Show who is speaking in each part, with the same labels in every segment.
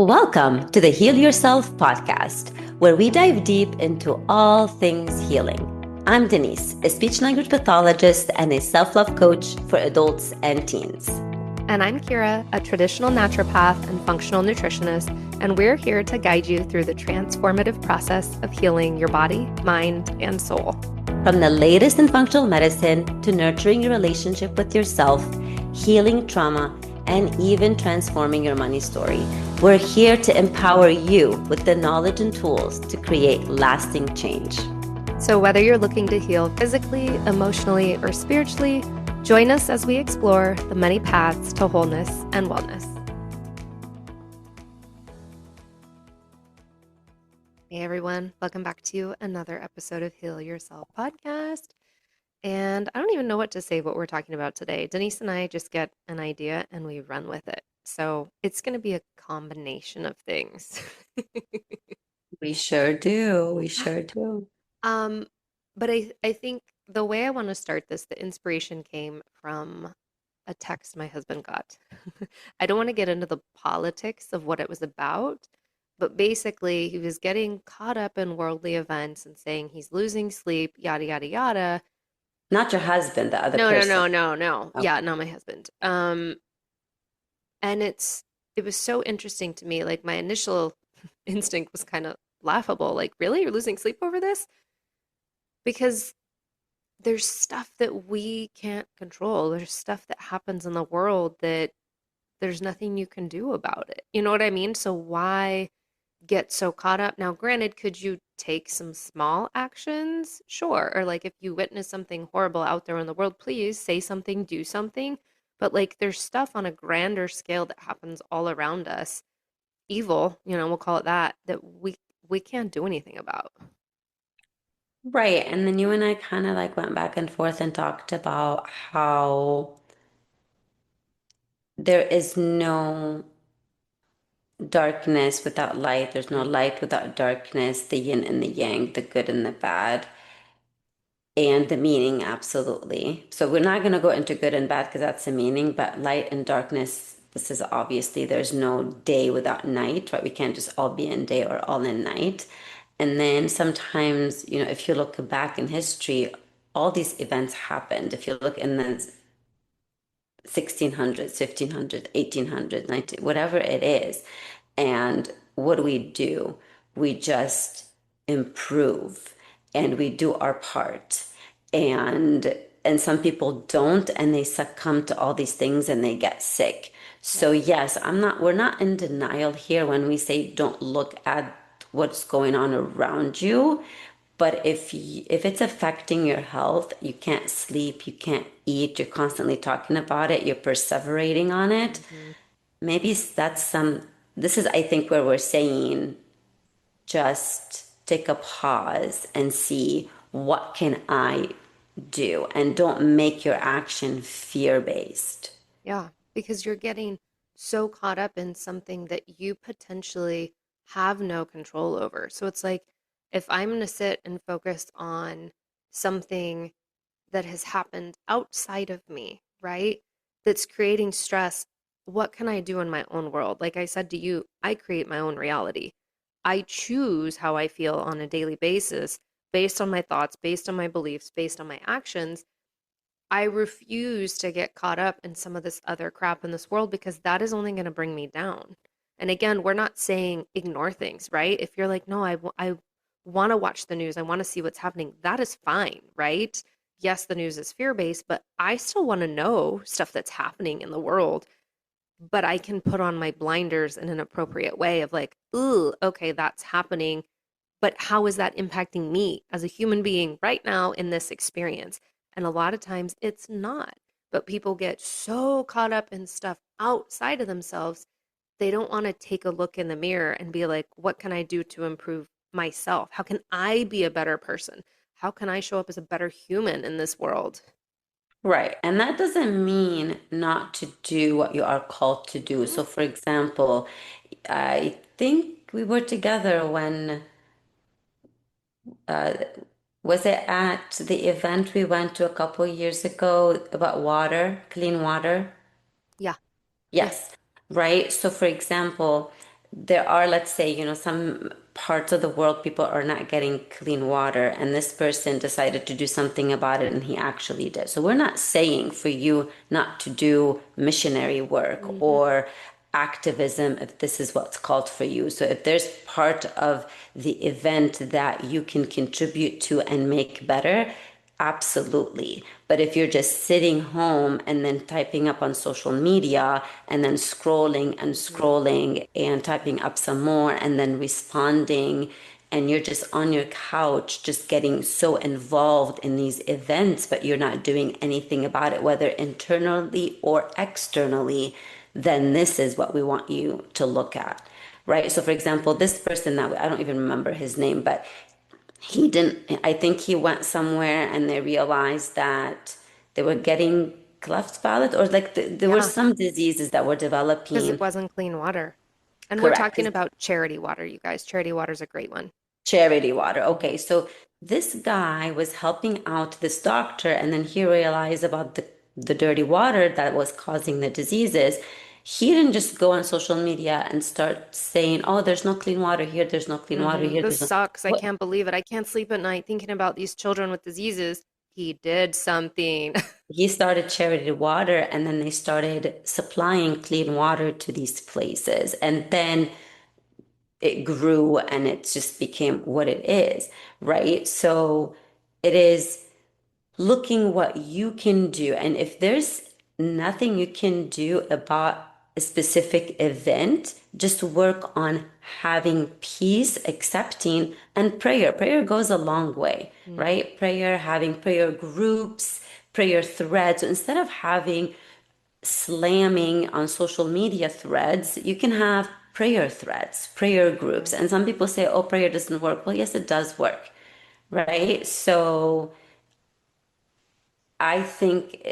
Speaker 1: Welcome to the Heal Yourself podcast, where we dive deep into all things healing. I'm Denise, a speech language pathologist and a self love coach for adults and teens.
Speaker 2: And I'm Kira, a traditional naturopath and functional nutritionist, and we're here to guide you through the transformative process of healing your body, mind, and soul.
Speaker 1: From the latest in functional medicine to nurturing your relationship with yourself, healing trauma, and even transforming your money story, we're here to empower you with the knowledge and tools to create lasting change.
Speaker 2: So whether you're looking to heal physically, emotionally, or spiritually, join us as we explore the many paths to wholeness and wellness. Hey everyone, welcome back to another episode of Heal Yourself podcast. And I don't even know what to say what we're talking about today. Denise and I just get an idea and we run with it. So it's going to be a combination of things.
Speaker 1: We sure do. We sure do.
Speaker 2: But I think the way I want to start this, the inspiration came from a text my husband got. I don't want to get into the politics of what it was about, but basically he was getting caught up in worldly events and saying he's losing sleep, yada, yada, yada.
Speaker 1: Not your husband, the other
Speaker 2: No, no,
Speaker 1: person.
Speaker 2: no, no, no.
Speaker 1: Oh.
Speaker 2: Yeah, not my husband. And it was so interesting to me. Like my initial instinct was kind of laughable. Like, really? You're losing sleep over this? Because there's stuff that we can't control. There's stuff that happens in the world that there's nothing you can do about it. You know what I mean? So why get so caught up? Now, granted, could you take some small actions? Sure. Or like if you witness something horrible out there in the world, please say something, do something. But like there's stuff on a grander scale that happens all around us, evil, we'll call it that, that we can't do anything about.
Speaker 1: Right. And then you and I kind of like went back and forth and talked about how there is no darkness without light. There's no
Speaker 2: Mm,
Speaker 1: light without darkness, the yin and the yang, the good and the bad, and the meaning, absolutely. So we're not going to go into good and bad because that's the meaning, but light and darkness, this is obviously there's no day without night, right? We can't just all be in day or all in night. And then sometimes, if you look back in history, all these events happened. If you look in the 1600s, 1500s, 1800s, 19, whatever it is. And what do? We just improve and we do our part. And some people don't and they succumb to all these things and they get sick. So yes, we're not in denial here when we say don't look at what's going on around you. But if it's affecting your health, you can't sleep, you can't eat, you're constantly talking about it, you're perseverating on it,
Speaker 2: mhm.
Speaker 1: maybe this is, I think, where we're saying just take a pause and see what can I do and don't make your action fear-based.
Speaker 2: Yeah, because you're getting so caught up in something that you potentially have no control over. So it's like if I'm going to sit and focus on something that has happened outside of me, right? That's creating stress, what can I do in my own world? Like I said to you, I create my own reality. I choose how I feel on a daily basis based on my thoughts, based on my beliefs, based on my actions. I refuse to get caught up in some of this other crap in this world because that is only going to bring me down. And again, we're not saying ignore things, right? If you're like, no, I want to watch the news, I want to see what's happening, that is fine, right? Yes, the news is fear based, but I still want to know stuff that's happening in the world. But I can put on my blinders in an appropriate way of like, ooh, okay, that's happening. But how is that impacting me as a human being right now in this experience? And a lot of times it's not. But people get so caught up in stuff outside of themselves, they don't want to take a look in the mirror and be like, what can I do to improve myself? How can I be a better person? How can I show up as a better human in this world?
Speaker 1: Right. And that doesn't mean not to do what you are called to do.
Speaker 2: Mhm.
Speaker 1: So, for example, I think we were together when uh, was it at the event we went to a couple years ago about water, clean water?
Speaker 2: Yeah. Yeah.
Speaker 1: Yes, right. So, for example, there are, let's say, some parts of the world people are not getting clean water, and this person decided to do something about it, and he actually did. So we're not saying for you not to do missionary work
Speaker 2: Hmm.
Speaker 1: or activism if this is what's called for you. So if there's part of the event that you can contribute to and make better, absolutely. But if you're just sitting home and then typing up on social media and then scrolling and scrolling and typing up some more and then responding, and you're just on your couch, just getting so involved in these events, but you're not doing anything about it, whether internally or externally, then this is what we want you to look at. Right. So, for example, this person that I don't even remember his name, but he didn't, I think he went somewhere and they realized that they were getting cleft palate, or like there were
Speaker 2: Yeah,
Speaker 1: some diseases that were
Speaker 2: because it
Speaker 1: developing.
Speaker 2: wasn't clean water. And we're
Speaker 1: Correct.
Speaker 2: talking
Speaker 1: 'Cause
Speaker 2: about charity water, you guys. Charity water is a great one.
Speaker 1: charity water.
Speaker 2: Hmm.
Speaker 1: Okay. So this guy was helping out this doctor, and then he realized about the dirty water that was causing the diseases. He didn't just go on social media and start saying, "Oh, there's no clean water here, there's no clean water
Speaker 2: Hmm.
Speaker 1: here,
Speaker 2: This
Speaker 1: there's no."
Speaker 2: sucks. I
Speaker 1: What
Speaker 2: can't believe it. I can't sleep at night thinking about these children with diseases. He did something.
Speaker 1: he started charity water, and then they started supplying clean water to these places, and then it grew and it just became what it is, right? So it is looking what you can do, and if there's nothing you can do about a specific event, just work on having peace, accepting, and prayer goes a long way,
Speaker 2: Mm.
Speaker 1: right? Prayer, having prayer groups, prayer threads. So instead of having slamming on social media threads, you can have prayer threads, prayer groups.
Speaker 2: Mhm.
Speaker 1: And some people say, oh, prayer doesn't work. Well, yes, it does work, right? So I think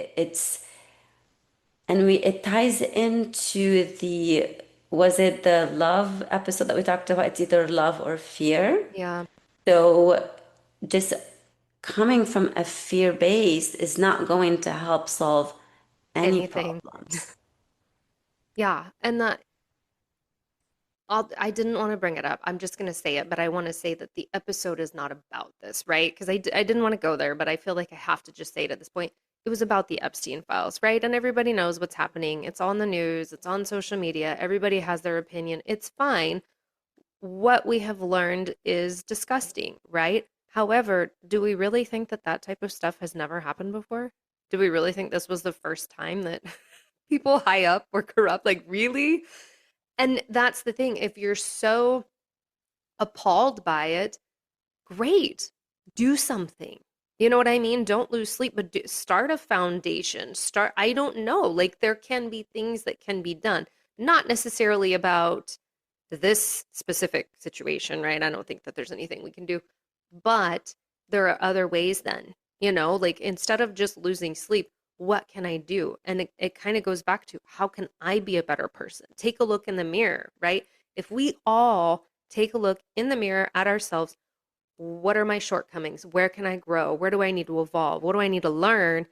Speaker 1: and it ties into was it the love episode that we talked about? It's either love or fear.
Speaker 2: Yeah,
Speaker 1: So just coming from a fear base is not going to help solve any
Speaker 2: anything.
Speaker 1: problems.
Speaker 2: Yeah, and I didn't want to bring it up. I'm just going to say it, but I want to say that the episode is not about this, right? Because I didn't want to go there, but I feel like I have to just say it at this point. It was about the Epstein files, right? And everybody knows what's happening. It's on the news, it's on social media. Everybody has their opinion. It's fine. What we have learned is disgusting, right? However, do we really think that that type of stuff has never happened before? Do we really think this was the first time that people high up were corrupt? Like, really? And that's the thing. If you're so appalled by it, great. Do something. You know what I mean? Don't lose sleep, but start a foundation. I don't know. Like, there can be things that can be done, not necessarily about this specific situation, right? I don't think that there's anything we can do, but there are other ways then, like instead of just losing sleep, what can I do? And it kind of goes back to how can I be a better person? Take a look in the mirror, right? If we all take a look in the mirror at ourselves, what are my shortcomings? Where can I grow? Where do I need to evolve? What do I need to learn?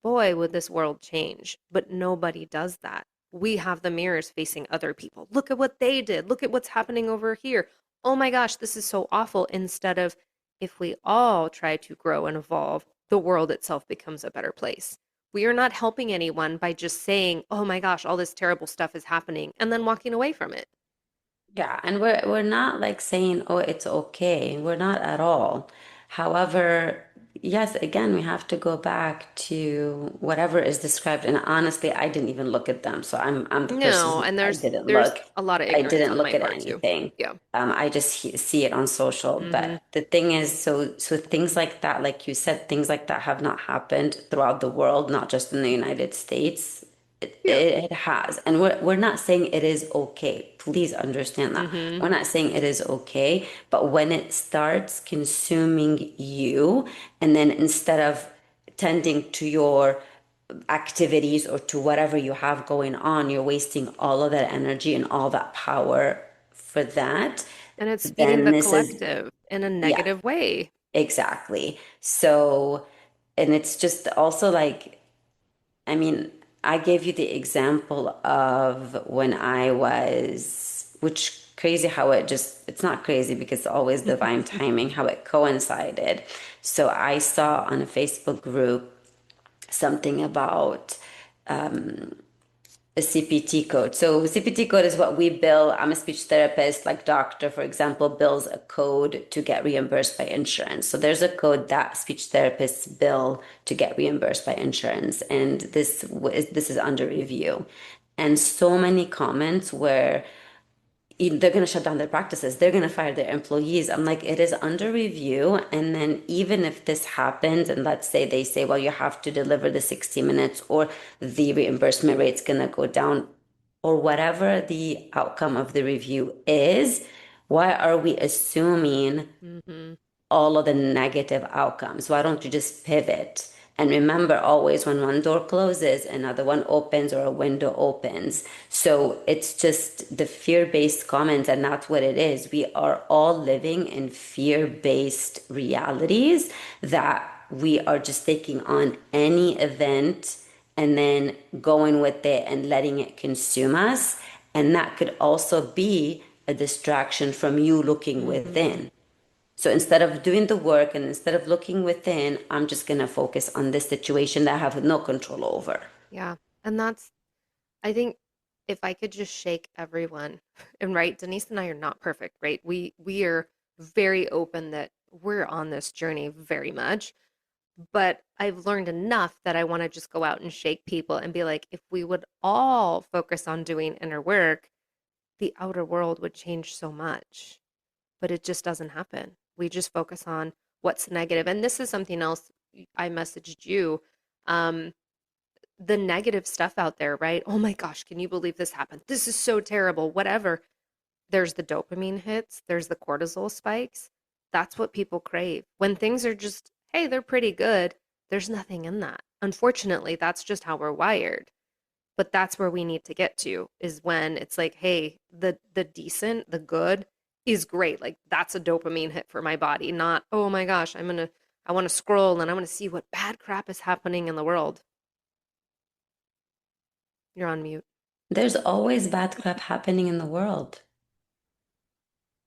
Speaker 2: Boy, would this world change. But nobody does that. We have the mirrors facing other people. Look at what they did. Look at what's happening over here. Oh my gosh, this is so awful. Instead of if we all try to grow and evolve, the world itself becomes a better place. We are not helping anyone by just saying, oh my gosh, all this terrible stuff is happening, and then walking away from it.
Speaker 1: Yeah, and we're not like saying, oh, it's okay. We're not at all. However, yes, again, we have to go back to whatever is described. And honestly, I didn't even look at them. So I'm the
Speaker 2: No,
Speaker 1: person
Speaker 2: and
Speaker 1: I
Speaker 2: there's
Speaker 1: didn't
Speaker 2: there's
Speaker 1: look.
Speaker 2: a lot of
Speaker 1: I
Speaker 2: ignorance
Speaker 1: didn't
Speaker 2: on
Speaker 1: look
Speaker 2: my
Speaker 1: at
Speaker 2: part too.
Speaker 1: anything.
Speaker 2: Yeah.
Speaker 1: I just see it on social.
Speaker 2: Hmm.
Speaker 1: But the thing is, so things like that, like you said, things like that have not happened throughout the world, not just in the United States.
Speaker 2: Yeah.
Speaker 1: It has. And we're not saying it is okay. Please understand that.
Speaker 2: Hmm.
Speaker 1: We're not saying it is okay, but when it starts consuming you, and then instead of tending to your activities or to whatever you have going on, you're wasting all of that energy and all that power for that,
Speaker 2: And it's feeding
Speaker 1: then
Speaker 2: the
Speaker 1: this is,
Speaker 2: collective in a
Speaker 1: yeah,
Speaker 2: negative way.
Speaker 1: exactly. So, and it's just also like, I mean, I gave you the example of when I was, which crazy how it's not crazy because it's always divine timing, how it coincided. So I saw on a Facebook group something about a CPT code. So CPT code is what we bill. I'm a speech therapist, like doctor, for example, bills a code to get reimbursed by insurance. So there's a code that speech therapists bill to get reimbursed by insurance, and this is under review. And so many comments where they're going to shut down their practices. They're going to fire their employees. I'm like, it is under review. And then even if this happens, and let's say they say, well, you have to deliver the 60 minutes or the reimbursement rate's going to go down or whatever the outcome of the review is, why are we assuming
Speaker 2: Hmm.
Speaker 1: all of the negative outcomes? Why don't you just pivot? And remember always when one door closes, another one opens or a window opens. So it's just the fear-based comments, and that's what it is. We are all living in fear-based realities that we are just taking on any event and then going with it and letting it consume us. And that could also be a distraction from you looking
Speaker 2: Hmm.
Speaker 1: within. So instead of doing the work and instead of looking within, I'm just going to focus on this situation that I have no control over.
Speaker 2: Yeah. And that's, I think if I could just shake everyone, and right, Denise and I are not perfect, right? We are very open that we're on this journey very much, but I've learned enough that I want to just go out and shake people and be like, if we would all focus on doing inner work, the outer world would change so much. But it just doesn't happen. We just focus on what's negative. And this is something else I messaged you. Um, the negative stuff out there, right? Oh my gosh, can you believe this happened? This is so terrible, whatever. There's the dopamine hits, there's the cortisol spikes. That's what people crave. When things are just, hey, they're pretty good, there's nothing in that. Unfortunately, that's just how we're wired. But that's where we need to get to is when it's like, hey, the decent, the good is great. Like that's a dopamine hit for my body, not, oh my gosh, I want to scroll and I want to see what bad crap is happening in the world. You're on mute.
Speaker 1: There's always bad crap happening in the world.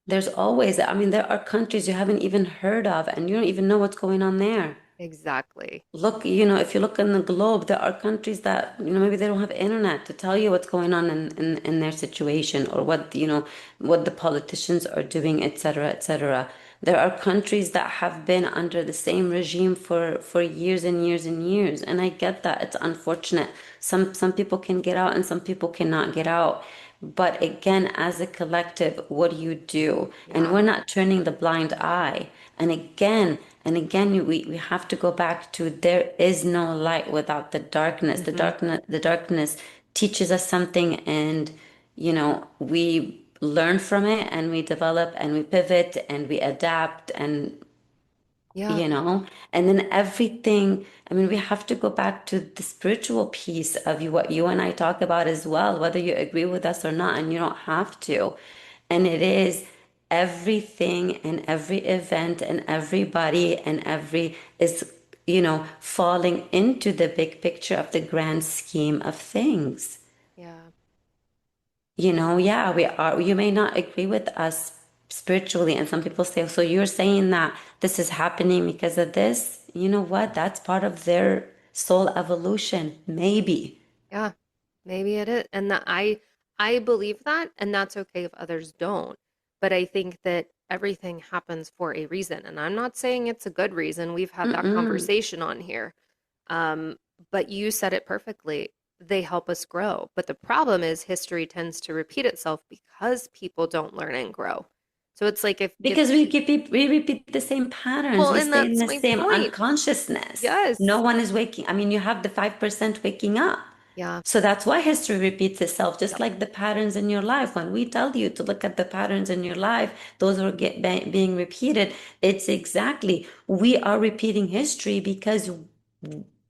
Speaker 1: There's always, I mean, there are countries you haven't even heard of and you don't even know what's going on there.
Speaker 2: Exactly.
Speaker 1: Look, if you look in the globe, there are countries that, maybe they don't have internet to tell you what's going on in their situation or what the politicians are doing, et cetera, et cetera. There are countries that have been under the same regime for years and years and years. And I get that. It's unfortunate. Some people can get out and some people cannot get out. But again, as a collective, what do you do? And
Speaker 2: Yeah.
Speaker 1: we're not turning the blind eye. And again, we have to go back to there is no light without the darkness.
Speaker 2: Hmm.
Speaker 1: The darkness teaches us something, and we learn from it, and we develop, and we pivot, and we adapt, and
Speaker 2: Yeah.
Speaker 1: you know and then everything, I mean, we have to go back to the spiritual piece of what you and I talk about as well, whether you agree with us or not, and you don't have to. And it is everything and every event and everybody and every is falling into the big picture of the grand scheme of things.
Speaker 2: Yeah.
Speaker 1: Yeah, we are. You may not agree with us spiritually, and some people say, so you're saying that this is happening because of this? You know what? That's part of their soul evolution, maybe.
Speaker 2: Yeah. Maybe it is. And I believe that, and that's okay if others don't. But I think that everything happens for a reason. And I'm not saying it's a good reason. We've had that
Speaker 1: Mm-mm.
Speaker 2: conversation on here. Um, but you said it perfectly. They help us grow. But the problem is history tends to repeat itself because people don't learn and grow. So it's like if
Speaker 1: Because we repeat the same patterns.
Speaker 2: well,
Speaker 1: We
Speaker 2: and
Speaker 1: stay in
Speaker 2: that's
Speaker 1: the
Speaker 2: my
Speaker 1: same
Speaker 2: point.
Speaker 1: unconsciousness. No
Speaker 2: Yes.
Speaker 1: one is waking. I mean, you have the 5% waking up.
Speaker 2: Yeah.
Speaker 1: So that's why history repeats itself, just
Speaker 2: Yep.
Speaker 1: like the patterns in your life. When we tell you to look at the patterns in your life, those are being repeated. It's exactly, we are repeating history because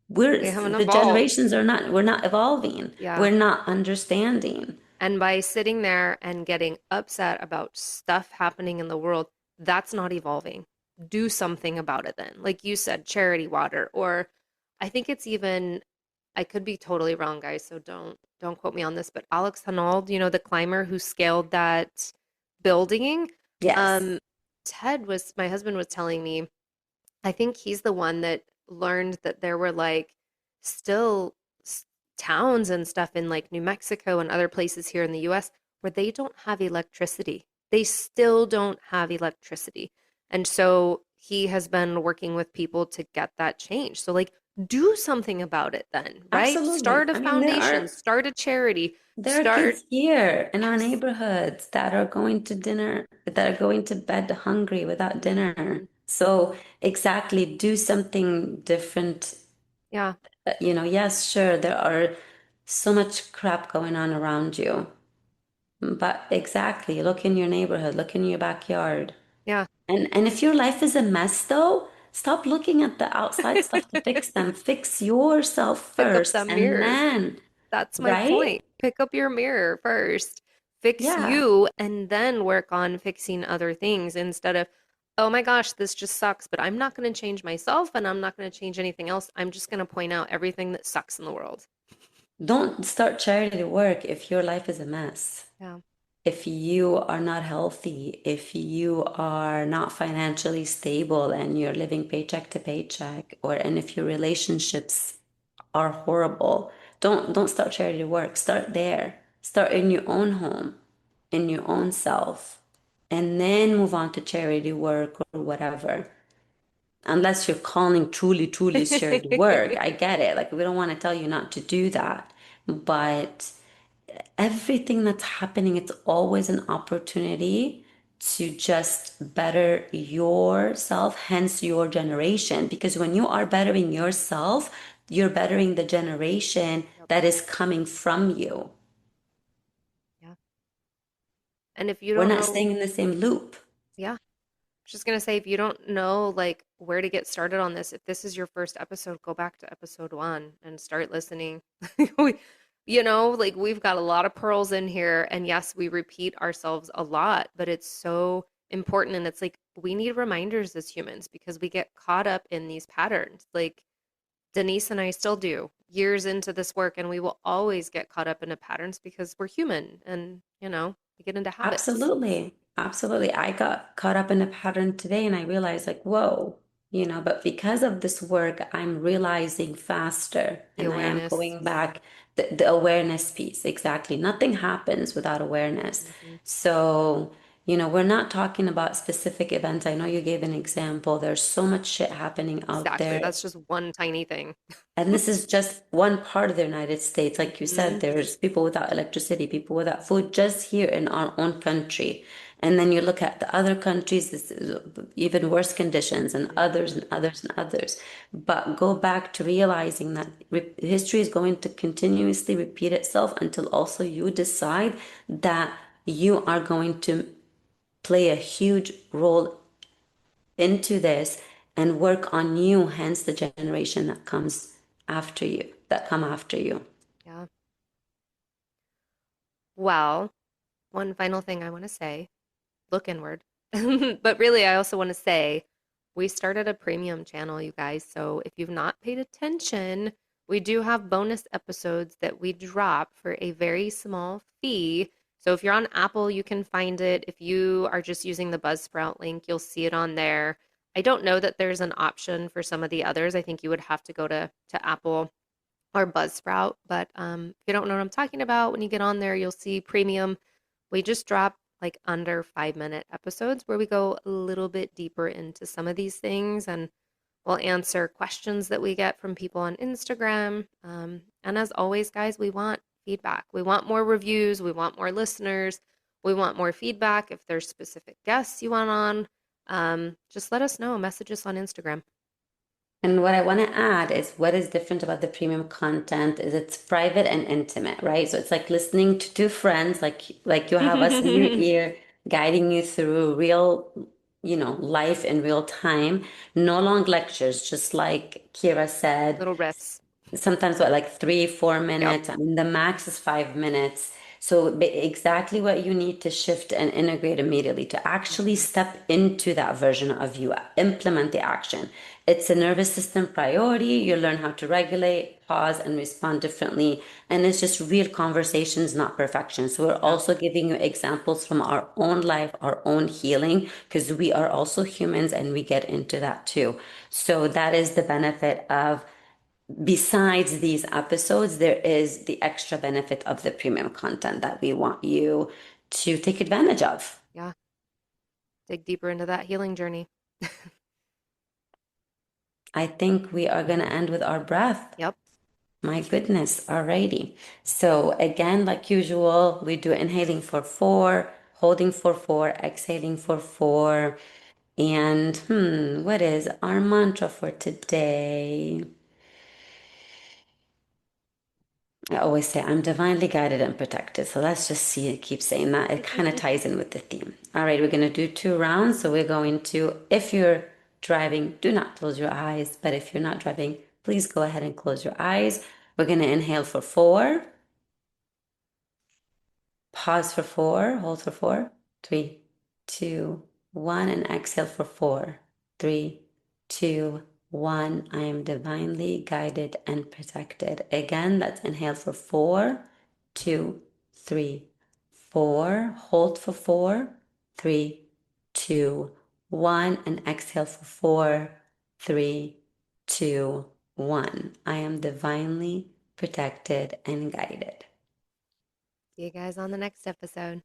Speaker 2: We haven't
Speaker 1: the
Speaker 2: evolved.
Speaker 1: generations we're not evolving.
Speaker 2: Yeah.
Speaker 1: We're not understanding.
Speaker 2: And by sitting there and getting upset about stuff happening in the world, that's not evolving. Do something about it then. Like you said, charity water, or I think it's even, I could be totally wrong, guys, so don't quote me on this, but Alex Honnold, the climber who scaled that building.
Speaker 1: Yes.
Speaker 2: Um, my husband was telling me, I think he's the one that learned that there were like still towns and stuff in like New Mexico and other places here in the US where they don't have electricity. They still don't have electricity. And so he has been working with people to get that changed. So, like, do something about it then, right?
Speaker 1: Absolutely.
Speaker 2: Start a
Speaker 1: I mean,
Speaker 2: foundation, start a charity,
Speaker 1: there are
Speaker 2: start,
Speaker 1: kids here in our
Speaker 2: yes.
Speaker 1: neighborhoods that are going to dinner, that are going to bed hungry without dinner.
Speaker 2: Hmm.
Speaker 1: So exactly, do something different.
Speaker 2: Yeah,
Speaker 1: Yes, sure, there are so much crap going on around you, but exactly, look in your neighborhood, look in your backyard.
Speaker 2: yeah.
Speaker 1: And if your life is a mess though, stop looking at the outside stuff to fix them. Fix yourself
Speaker 2: Pick up
Speaker 1: first
Speaker 2: that
Speaker 1: and
Speaker 2: mirror.
Speaker 1: then,
Speaker 2: That's my
Speaker 1: right?
Speaker 2: point. Pick up your mirror first. Fix
Speaker 1: Yeah.
Speaker 2: you and then work on fixing other things instead of, oh my gosh, this just sucks, but I'm not going to change myself and I'm not going to change anything else. I'm just going to point out everything that sucks in the world.
Speaker 1: Don't start charity work if your life is a mess.
Speaker 2: Yeah.
Speaker 1: If you are not healthy, if you are not financially stable and you're living paycheck to paycheck, and if your relationships are horrible, don't start charity work. Start there. Start in your own home, in your own self, and then move on to charity work or whatever. Unless your calling truly, truly is charity work. I get it. Like we don't want to tell you not to do that. But everything that's happening, it's always an opportunity to just better yourself, hence your generation. Because when you are bettering yourself, you're bettering the generation
Speaker 2: Yep.
Speaker 1: that is coming from you.
Speaker 2: Yeah. And if you
Speaker 1: We're
Speaker 2: don't
Speaker 1: not
Speaker 2: know,
Speaker 1: staying in the same loop.
Speaker 2: yeah, just gonna say, if you don't know like where to get started on this, if this is your first episode, go back to episode one and start listening. We, like we've got a lot of pearls in here, and yes, we repeat ourselves a lot, but it's so important. And it's like we need reminders as humans because we get caught up in these patterns. Like Denise and I still do years into this work, and we will always get caught up into patterns because we're human and, we get into habits.
Speaker 1: Absolutely. Absolutely. I got caught up in a pattern today and I realized, like, whoa, but because of this work, I'm realizing faster
Speaker 2: The
Speaker 1: and I am
Speaker 2: awareness.
Speaker 1: going back the awareness piece. Exactly. Nothing happens without awareness.
Speaker 2: Hmm.
Speaker 1: So, we're not talking about specific events. I know you gave an example. There's so much shit happening out
Speaker 2: Exactly.
Speaker 1: there.
Speaker 2: That's just one tiny thing.
Speaker 1: And this is just one part of the United States. Like you
Speaker 2: Hmm.
Speaker 1: said, there's people without electricity, people without food just here in our own country. And then you look at the other countries, this is even worse conditions, and others
Speaker 2: Hmm.
Speaker 1: and others and others. But go back to realizing that history is going to continuously repeat itself until also you decide that you are going to play a huge role into this and work on you, hence the generation that comes after you, that come after you.
Speaker 2: Yeah. Well, one final thing I want to say, look inward. But really, I also want to say we started a premium channel, you guys. So if you've not paid attention, we do have bonus episodes that we drop for a very small fee. So if you're on Apple, you can find it. If you are just using the Buzzsprout link, you'll see it on there. I don't know that there's an option for some of the others. I think you would have to go to Apple or Buzzsprout. But if you don't know what I'm talking about, when you get on there, you'll see premium. We just drop like under 5 minute episodes where we go a little bit deeper into some of these things and we'll answer questions that we get from people on Instagram. And as always, guys, we want feedback. We want more reviews. We want more listeners. We want more feedback. If there's specific guests you want on, just let us know. Message us on Instagram.
Speaker 1: And what I want to add is what is different about the premium content is it's private and intimate, right? So it's like listening to two friends, like you have us in your ear, guiding you through real, life in real time. No long lectures, just like Kira said,
Speaker 2: Little riffs.
Speaker 1: sometimes what, like 3, 4
Speaker 2: Yep.
Speaker 1: minutes. I mean, the max is 5 minutes. So exactly what you need to shift and integrate immediately to actually
Speaker 2: Hmm.
Speaker 1: step into that version of you, implement the action. It's a nervous system priority. You learn how to regulate, pause, and respond differently. And it's just real conversations, not perfection. So we're
Speaker 2: Yeah.
Speaker 1: also giving you examples from our own life, our own healing, because we are also humans and we get into that too. So that is the benefit of, besides these episodes, there is the extra benefit of the premium content that we want you to take advantage of.
Speaker 2: Yeah. Dig deeper into that healing journey.
Speaker 1: I think we are going to end with our breath.
Speaker 2: Yep.
Speaker 1: My goodness. Alrighty. So again, like usual, we do inhaling for 4, holding for 4, exhaling for 4. And what is our mantra for today? I always say I'm divinely guided and protected. So let's just see, keep saying that. It kind of ties in with the theme. All right, we're going to do 2 rounds. So we're going to, if you're driving, do not close your eyes. But if you're not driving, please go ahead and close your eyes. We're going to inhale for 4, pause for 4, hold for 4, 3, 2, 1, and exhale for 4, 3, 2, 1. I am divinely guided and protected. Again, let's inhale for 4, 2, 3, 4. Hold for 4, 3, 2, 1, and exhale for 4, 3, 2, 1. I am divinely protected and guided.
Speaker 2: See you guys on the next episode.